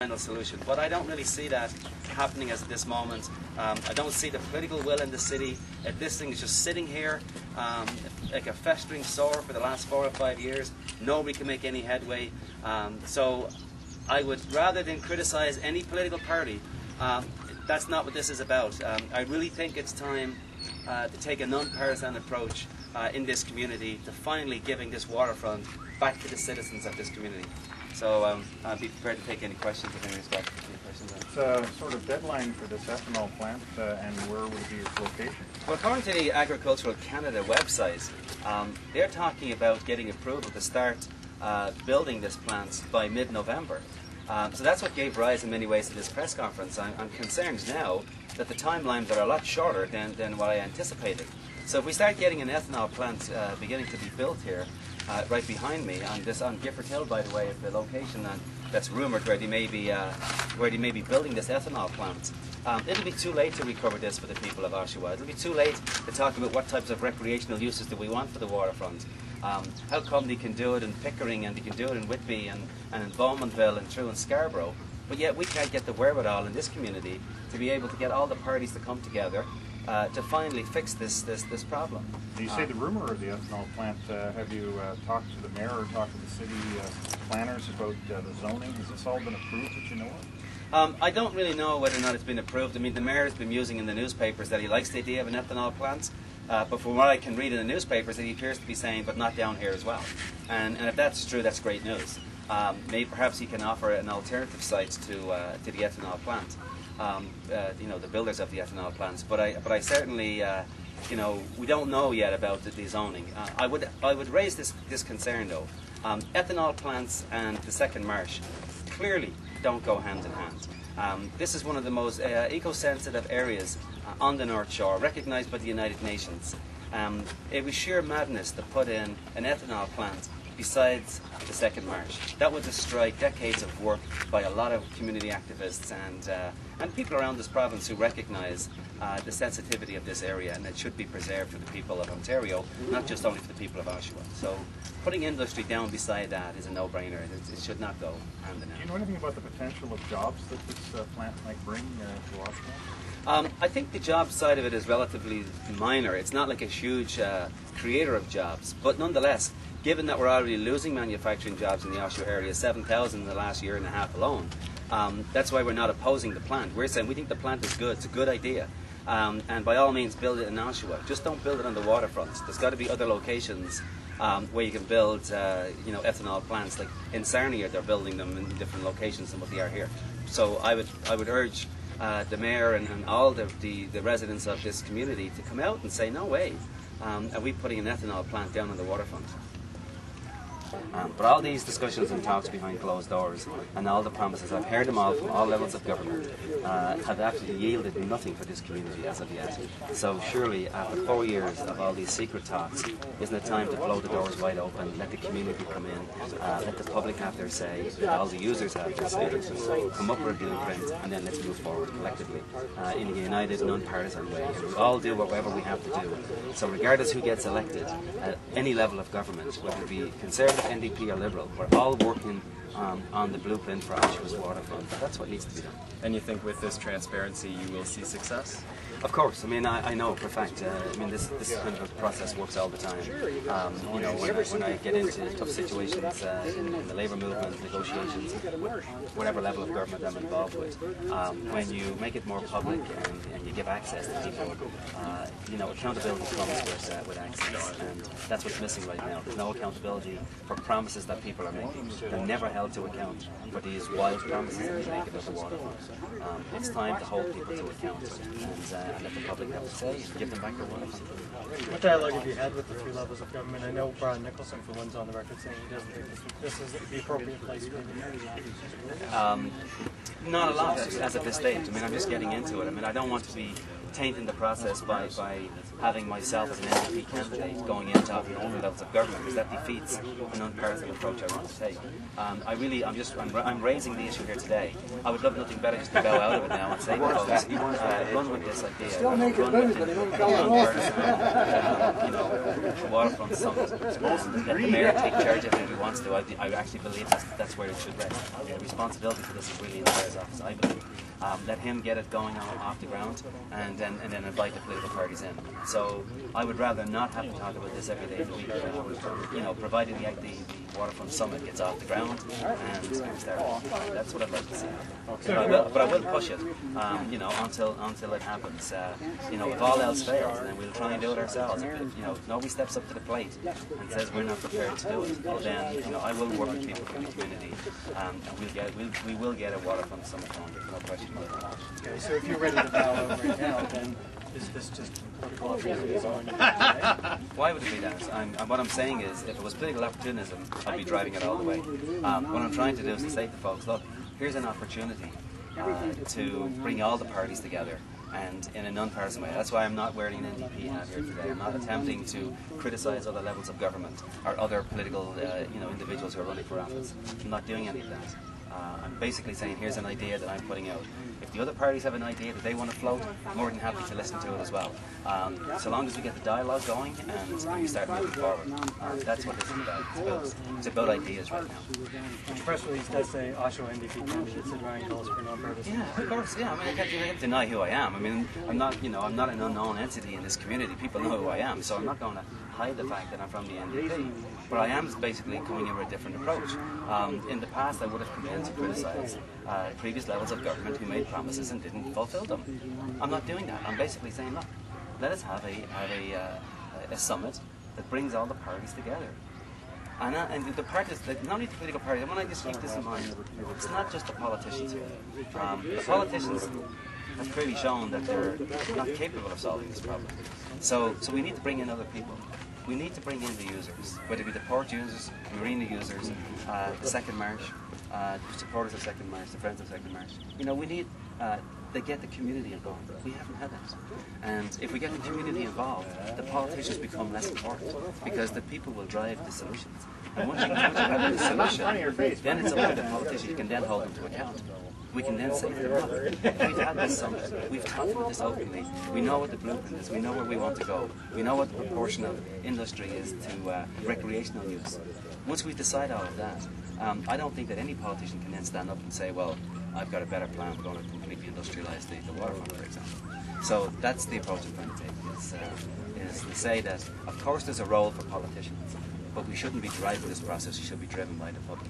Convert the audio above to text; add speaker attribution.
Speaker 1: final solution, but I don't really see that happening at this moment. I don't see the political will in the city. This thing is just sitting here like a festering sore for the last 4 or 5 years. Nobody can make any headway. So I would, rather than criticise any political party, that's not what this is about. I really think it's time to take a non-partisan approach in this community to finally giving this waterfront back to the citizens of this community. So I'd be prepared to take any questions if anyone's got any questions.
Speaker 2: What's a sort of deadline for this ethanol plant and where would be its location? Well,
Speaker 1: according to the Agricultural Canada website, they're talking about getting approval to start building this plant by mid-November. So that's what gave rise in many ways to this press conference. I'm concerned now that the timelines are a lot shorter than what I anticipated. So if we start getting an ethanol plant beginning to be built here, right behind me, on Gifford Hill, by the way, is the location that's rumoured where they may be building this ethanol plant. It'll be too late to recover this for the people of Oshawa. It'll be too late to talk about what types of recreational uses do we want for the waterfront. How come they can do it in Pickering and they can do it in Whitby and in Bowmanville and through in Scarborough, but yet we can't get the wherewithal in this community to be able to get all the parties to come together to finally fix this problem.
Speaker 2: You say the rumour of the ethanol plant. Have you talked to the mayor or talked to the city planners about the zoning? Has this all been approved that you know of?
Speaker 1: I don't really know whether or not it's been approved. I mean, the mayor has been musing in the newspapers that he likes the idea of an ethanol plant, but from what I can read in the newspapers, he appears to be saying, but not down here as well. And if that's true, that's great news. Maybe perhaps he can offer an alternative site to the ethanol plant. You know, the builders of the ethanol plants, but I certainly, you know, we don't know yet about the zoning. I would raise this concern though. Ethanol plants and the Second Marsh clearly don't go hand in hand. This is one of the most eco-sensitive areas on the North Shore, recognised by the United Nations. It was sheer madness to put in an ethanol plant besides the Second Marsh. That would destroy decades of work by a lot of community activists and people around this province who recognise the sensitivity of this area, and it should be preserved for the people of Ontario, not just only for the people of Oshawa. So putting industry down beside that is a no-brainer. It should not go hand in hand.
Speaker 2: Do you know anything about the potential of jobs that this plant might bring to Oshawa?
Speaker 1: I think the job side of it is relatively minor. It's not like a huge creator of jobs, but nonetheless, given that we're already losing manufacturing jobs in the Oshawa area, 7,000 in the last year and a half alone, that's why we're not opposing the plant. We're saying we think the plant is good, it's a good idea, and by all means build it in Oshawa. Just don't build it on the waterfront. There's got to be other locations where you can build you know, ethanol plants. Like in Sarnia, they're building them in different locations than what they are here. So I would urge the mayor and all the residents of this community to come out and say, no way, are we putting an ethanol plant down on the waterfront. But all these discussions and talks behind closed doors and all the promises, I've heard them all from all levels of government, have actually yielded nothing for this community as of yet. So surely after 4 years of all these secret talks, isn't it time to blow the doors wide open, let the community come in, let the public have their say, let all the users have their say, come up with a blueprint, and then let's move forward collectively in a united, non-partisan way. We all do whatever we have to do. So regardless who gets elected at any level of government, whether it be Conservative, NDP or Liberal, we're all working on the blueprint for Oshawa's waterfront. That's what needs to be done.
Speaker 3: And you think with this transparency you will see success?
Speaker 1: Of course. I mean, I know for a fact. I mean, this kind of a process works all the time. You know, when I get into tough situations in the labour movement, negotiations, whatever level of government I'm involved with, when you make it more public and you give access to people, you know, accountability comes with access, and that's what's missing right now. There's no accountability for promises that people are making. They're never held to account for these wild promises that they make about the waterfront. It's time to hold people to account and let the public have a say and give them back their waterfront.
Speaker 4: What dialogue have you had with the three levels of government? I know Brian Nicholson, for one's on the record saying he doesn't think this is the appropriate place for it.
Speaker 1: Not a lot as of this stage. I mean, I'm just getting into it. I mean, I don't want to be tainting the process by having myself as an NDP candidate going into all levels of government, because that defeats an unpartisan approach I want to take. I'm raising the issue here today. I would love nothing better just to bow out of it now and say, folks, run with this idea.
Speaker 5: Still make it better, but it won't go
Speaker 1: Waterfront Summit. Let the mayor take charge of it if he wants to. I actually believe that's where it should rest. The responsibility for this is really in the mayor's office, I believe. Let him get it going on off the ground, and then invite the political parties in. So I would rather not have to talk about this every day of the week. Provided the Waterfront Summit gets off the ground and start. That's what I'd like to see. But I will push it, until it happens. If all else fails, then we'll try and do it ourselves. If nobody steps up to the plate and says we're not prepared to do it, well then I will work with people from the community, and we will get a Waterfront Summit on. There's no question.
Speaker 4: Okay, so if you're ready to bow out right now, then is this just political opportunism?
Speaker 1: Why would it be that? What I'm saying is, if it was political opportunism, I'd be driving it all the way. What I'm trying to do is to say to folks, look, here's an opportunity to bring all the parties together, and in a non-partisan way. That's why I'm not wearing an NDP hat here today. I'm not attempting to criticise other levels of government or other political individuals who are running for office. I'm not doing any of that. I'm basically saying here's an idea that I'm putting out. If the other parties have an idea that they want to float, I'm more than happy to listen to it as well. So long as we get the dialogue going and we start moving forward. That's what this is about. It's about ideas right now.
Speaker 4: The press release does say Oshawa NDP Candidate Sid Ryan calls for non-partisan.
Speaker 1: Yeah, of course. Yeah, I can't deny who I am. I'm not an unknown entity in this community. People know who I am, so I'm not going to hide the fact that I'm from the NDP. But I am basically coming in with a different approach. In the past, I would have come in to criticise previous levels of government who made promises and didn't fulfil them. I'm not doing that. I'm basically saying, look, let us have a summit that brings all the parties together. And the parties, not only the political parties, I want to just keep this in mind. It's not just the politicians here. The politicians have clearly shown that they're not capable of solving this problem. So we need to bring in other people. We need to bring in the users, whether it be the port users, the marina users, the Second March, the supporters of Second March, the friends of Second March. We need to get the community involved. We haven't had that. And if we get the community involved, the politicians become less important because the people will drive the solutions. And once you have the solution, then it's up to the politicians. You can then hold them to account. We can then say to them, look, we've had this summit, we've talked about this openly, we know what the blueprint is, we know where we want to go, we know what the proportion of industry is to recreational use. Once we decide all of that, I don't think that any politician can then stand up and say, well, I've got a better plan, we're going to completely industrialise the waterfront, for example. So that's the approach I'm trying to take, is to say that, of course there's a role for politicians, but we shouldn't be driving this process, we should be driven by the public.